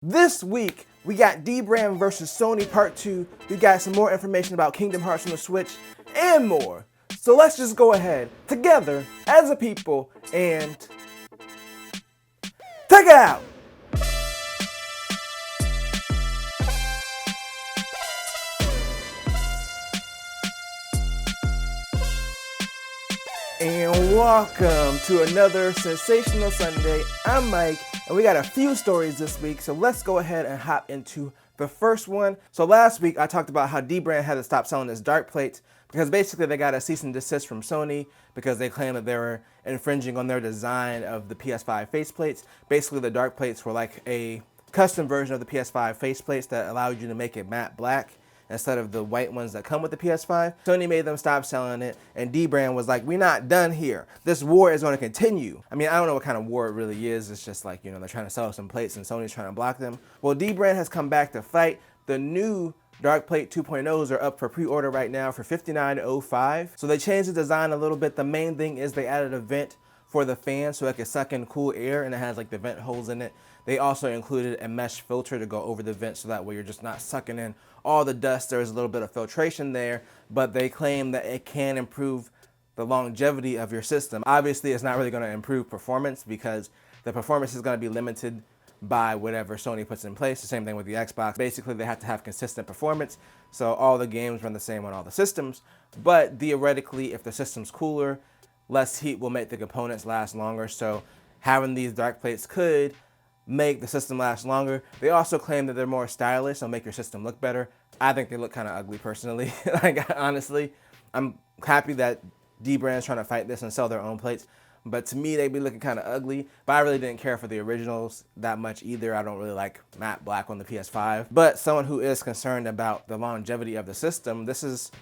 This week, we got DBrand versus Sony Part 2. We got some more information about Kingdom Hearts on the Switch, and more. So let's just go ahead, together, as a people, and check it out! And welcome to another sensational Sunday. I'm Mike, and we got a few stories this week, so let's go ahead and hop into the first one. So last week, I talked about how DBrand had to stop selling his dark plates because basically they got a cease and desist from Sony because they claimed that they were infringing on their design of the PS5 faceplates. Basically, the dark plates were like a custom version of the PS5 faceplates that allowed you to make it matte black instead of the white ones that come with the PS5. Sony made them stop selling it, and DBrand was like, we're not done here. This war is going to continue. I mean, I don't know what kind of war it really is. It's just like, you know, they're trying to sell some plates and Sony's trying to block them. Well, DBrand has come back to fight. The new Dark Plate 2.0s are up for pre-order right now for $59.05. So they changed the design a little bit. The main thing is they added a vent for the fan so it can suck in cool air, and it has like the vent holes in it. They also included a mesh filter to go over the vent so that way you're just not sucking in all the dust. There's a little bit of filtration there, but they claim that it can improve the longevity of your system. Obviously, it's not really going to improve performance because the performance is going to be limited by whatever Sony puts in place. The same thing with the Xbox. Basically, they have to have consistent performance, so all the games run the same on all the systems. But theoretically, if the system's cooler, less heat will make the components last longer, so having these dark plates could make the system last longer. They also claim that they're more stylish, so make your system look better. I think they look kind of ugly personally. Like, honestly, I'm happy that DBrand's trying to fight this and sell their own plates, but to me, they'd be looking kind of ugly. But I really didn't care for the originals that much either. I don't really like matte black on the PS5. But someone who is concerned about the longevity of the system, this is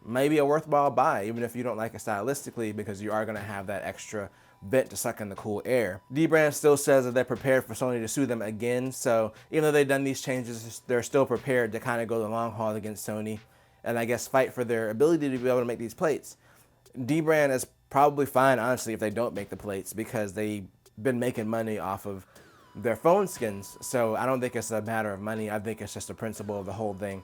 maybe a worthwhile buy, even if you don't like it stylistically, because you are going to have that extra vent to suck in the cool air. DBrand still says that they're prepared for Sony to sue them again, so even though they've done these changes, they're still prepared to kind of go the long haul against Sony and I guess fight for their ability to be able to make these plates. DBrand is probably fine, honestly, if they don't make the plates because they've been making money off of their phone skins, so I don't think it's a matter of money. I think it's just the principle of the whole thing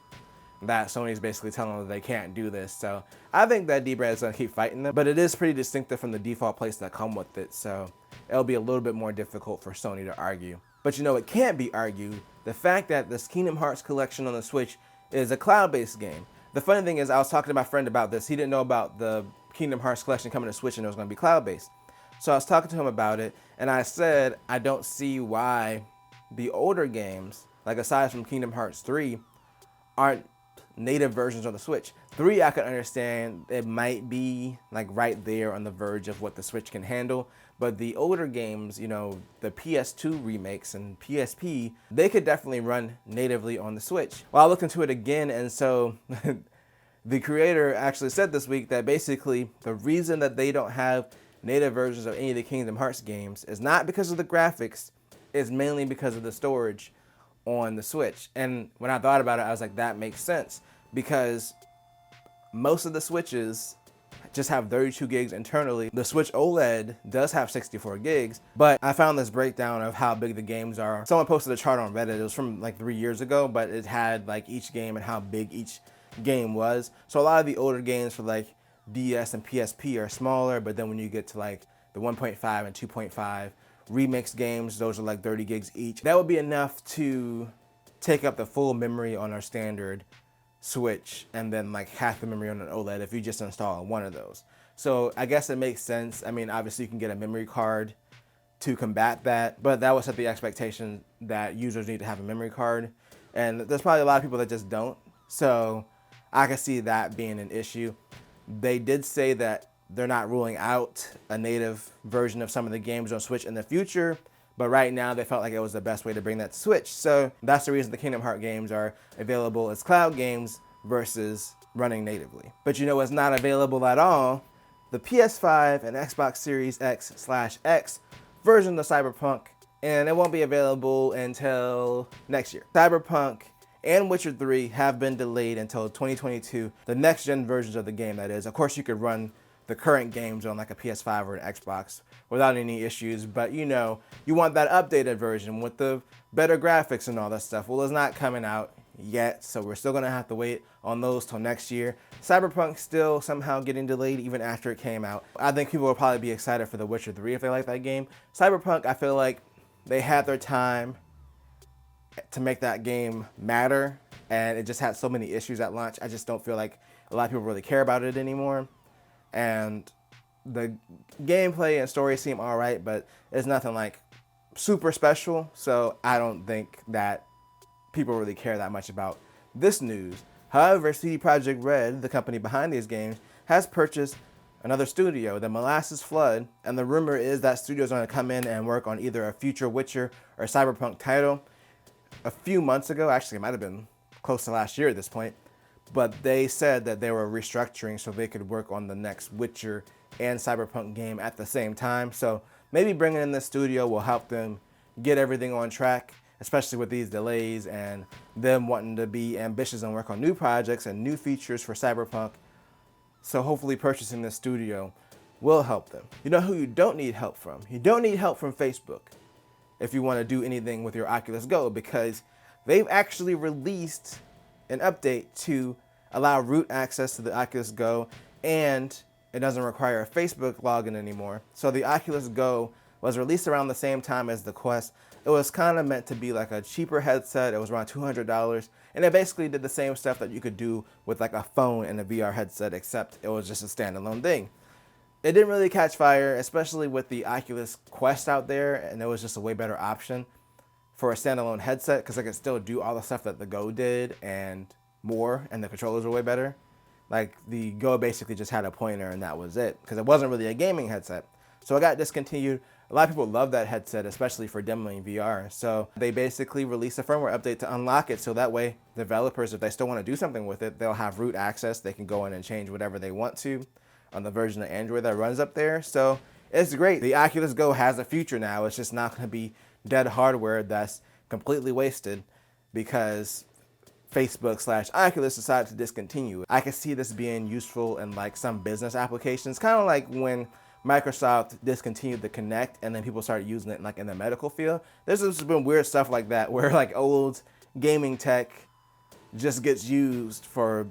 that Sony's basically telling them that they can't do this. So I think that DBrand is going to keep fighting them, but it is pretty distinctive from the default plates that come with it, so it'll be a little bit more difficult for Sony to argue. But you know, it can't be argued, the fact that this Kingdom Hearts collection on the Switch is a cloud-based game. The funny thing is, I was talking to my friend about this. He didn't know about the Kingdom Hearts collection coming to Switch and it was going to be cloud-based. So I was talking to him about it, and I said, I don't see why the older games, like aside from Kingdom Hearts 3, aren't native versions on the Switch. 3, I could understand, it might be like right there on the verge of what the Switch can handle, but the older games, you know, the PS2 remakes and PSP, they could definitely run natively on the Switch. Well, I looked into it again, and so the creator actually said this week that basically the reason that they don't have native versions of any of the Kingdom Hearts games is not because of the graphics, it's mainly because of the storage on the Switch. And when I thought about it, I was like, that makes sense, because most of the Switches just have 32 gigs internally. The Switch OLED does have 64 gigs, but I found this breakdown of how big the games are. Someone posted a chart on Reddit. It was from like 3 years ago, but it had like each game and how big each game was. So a lot of the older games for like DS and PSP are smaller, but then when you get to like the 1.5 and 2.5 remix games, those are like 30 gigs each. That would be enough to take up the full memory on our standard Switch and then like half the memory on an OLED if you just install one of those. So I guess it makes sense. I mean, obviously you can get a memory card to combat that, but that would set the expectation that users need to have a memory card, and there's probably a lot of people that just don't. So I can see that being an issue. They did say that they're not ruling out a native version of some of the games on Switch in the future, but right now they felt like it was the best way to bring that to Switch. So that's the reason the Kingdom Hearts games are available as cloud games versus running natively. But you know what's not available at all? The PS5 and Xbox Series X/X version of Cyberpunk, and it won't be available until next year. Cyberpunk and Witcher 3 have been delayed until 2022, the next gen versions of the game, that is. Of course, you could run the current games on like a PS5 or an Xbox without any issues. But you know, you want that updated version with the better graphics and all that stuff. Well, it's not coming out yet, so we're still gonna have to wait on those till next year. Cyberpunk still somehow getting delayed even after it came out. I think people will probably be excited for The Witcher 3 if they like that game. Cyberpunk, I feel like they had their time to make that game matter, and it just had so many issues at launch. I just don't feel like a lot of people really care about it anymore. And the gameplay and story seem all right, but it's nothing like super special. So I don't think that people really care that much about this news. However, CD Projekt Red, the company behind these games, has purchased another studio, the Molasses Flood, and the rumor is that studio is going to come in and work on either a future Witcher or Cyberpunk title. A few months ago, actually it might have been close to last year at this point, but they said that they were restructuring so they could work on the next Witcher and Cyberpunk game at the same time. So maybe bringing in this studio will help them get everything on track, especially with these delays and them wanting to be ambitious and work on new projects and new features for Cyberpunk. So hopefully purchasing this studio will help them. You know who you don't need help from? You don't need help from Facebook if you want to do anything with your Oculus Go, because they've actually released an update to allow root access to the Oculus Go, and it doesn't require a Facebook login anymore. So the Oculus Go was released around the same time as the Quest. It was kind of meant to be like a cheaper headset. It was around $200, and it basically did the same stuff that you could do with like a phone and a VR headset, except it was just a standalone thing. It didn't really catch fire, especially with the Oculus Quest out there, and it was just a way better option for a standalone headset because I could still do all the stuff that the Go did and more, and the controllers were way better. Like the Go basically just had a pointer and that was it, because it wasn't really a gaming headset. So it got discontinued. A lot of people love that headset, especially for demoing VR. So they basically released a firmware update to unlock it, so that way developers, if they still want to do something with it, they'll have root access. They can go in and change whatever they want to on the version of Android that runs up there. So it's great. The Oculus Go has a future now. It's just not going to be dead hardware that's completely wasted because Facebook/Oculus decided to discontinue it. I can see this being useful in like some business applications, kind of like when Microsoft discontinued the Kinect and then people started using it like in the medical field. There's just been weird stuff like that where like old gaming tech just gets used for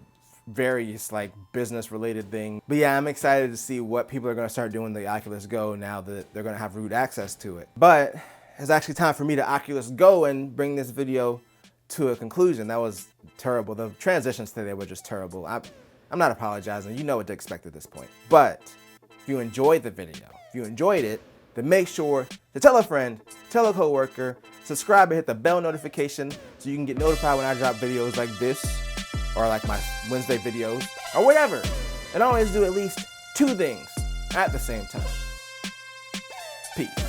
various like business related things. But yeah, I'm excited to see what people are going to start doing with the Oculus Go now that they're going to have root access to it. But it's actually time for me to Oculus Go and bring this video to a conclusion. That was terrible. The transitions today were just terrible. I'm not apologizing. You know what to expect at this point. But if you enjoyed the video, if you enjoyed it, then make sure to tell a friend, tell a coworker, subscribe and hit the bell notification so you can get notified when I drop videos like this, or like my Wednesday videos, or whatever. And always do at least 2 things at the same time. Peace.